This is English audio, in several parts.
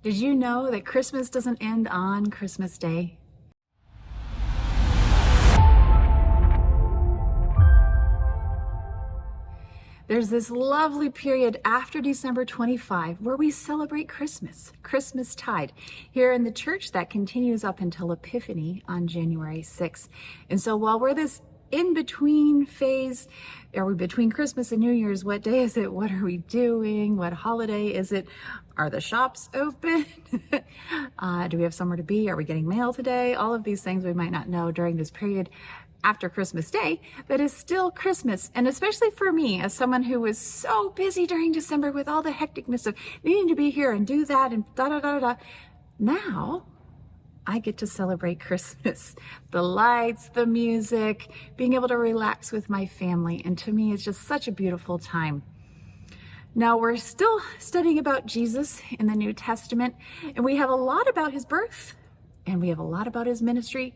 Did you know that Christmas doesn't end on Christmas Day? There's this lovely period after December 25 where we celebrate Christmas, Christmastide. Here in the church, that continues up until Epiphany on January 6th. And so while we're this in-between phase, are we between Christmas and New Year's? What day is it? What are we doing? What holiday is it? Are the shops open? Do we have somewhere to be? Are we getting mail today? All of these things we might not know during this period after Christmas Day, that is still Christmas. And especially for me, as someone who was so busy during December with all the hecticness of needing to be here and do that and da-da-da-da-da, now I get to celebrate Christmas. The lights, the music, being able to relax with my family. And to me, it's just such a beautiful time. Now, we're still studying about Jesus in the New Testament, and we have a lot about his birth, and we have a lot about his ministry.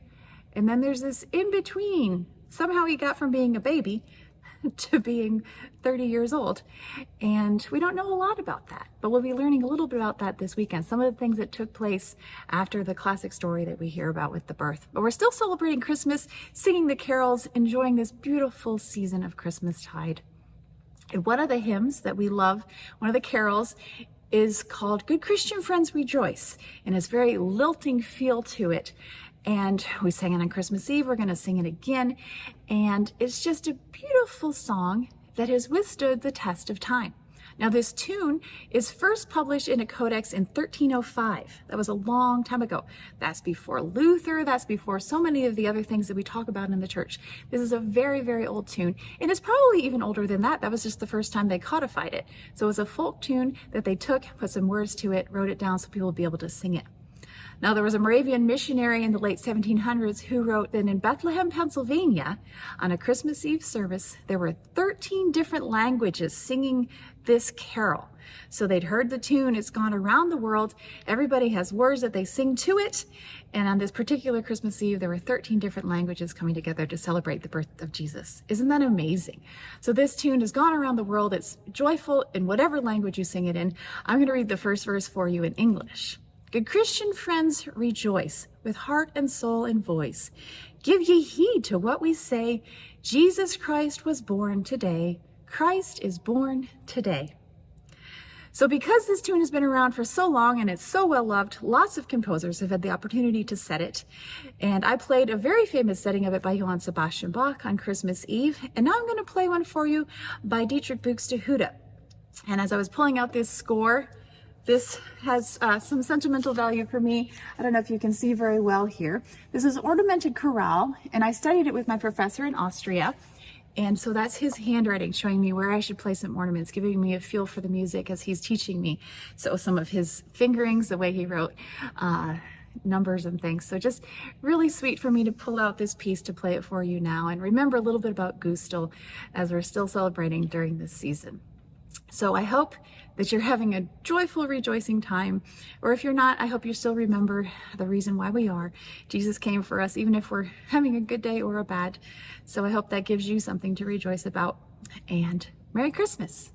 And then there's this in-between. Somehow he got from being a baby to being 30 years old. And we don't know a lot about that, but we'll be learning a little bit about that this weekend. Some of the things that took place after the classic story that we hear about with the birth. But we're still celebrating Christmas, singing the carols, enjoying this beautiful season of Christmastide. And one of the hymns that we love, one of the carols, is called Good Christian Friends Rejoice, and it's very lilting feel to it. And we sang it on Christmas Eve. We're going to sing it again. And it's just a beautiful song that has withstood the test of time. Now, this tune is first published in a codex in 1305. That was a long time ago. That's before Luther. That's before so many of the other things that we talk about in the church. This is a very, very old tune. And it's probably even older than that. That was just the first time they codified it. So it was a folk tune that they took, put some words to it, wrote it down so people would be able to sing it. Now, there was a Moravian missionary in the late 1700s who wrote that in Bethlehem, Pennsylvania, on a Christmas Eve service, there were 13 different languages singing this carol. So they'd heard the tune, it's gone around the world, everybody has words that they sing to it, and on this particular Christmas Eve, there were 13 different languages coming together to celebrate the birth of Jesus. Isn't that amazing? So this tune has gone around the world, it's joyful in whatever language you sing it in. I'm going to read the first verse for you in English. Good Christian friends, rejoice with heart and soul and voice. Give ye heed to what we say. Jesus Christ was born today. Christ is born today. So because this tune has been around for so long and it's so well loved, lots of composers have had the opportunity to set it. And I played a very famous setting of it by Johann Sebastian Bach on Christmas Eve. And now I'm going to play one for you by Dietrich Buxtehude. And as I was pulling out this score, this has some sentimental value for me. I don't know if you can see very well here. This is ornamented chorale, and I studied it with my professor in Austria. And so that's his handwriting showing me where I should place some ornaments, giving me a feel for the music as he's teaching me. So some of his fingerings, the way he wrote numbers and things. So just really sweet for me to pull out this piece to play it for you now and remember a little bit about Gustel as we're still celebrating during this season. So I hope that you're having a joyful, rejoicing time. Or if you're not, I hope you still remember the reason why we are. Jesus came for us, even if we're having a good day or a bad. So I hope that gives you something to rejoice about. And Merry Christmas.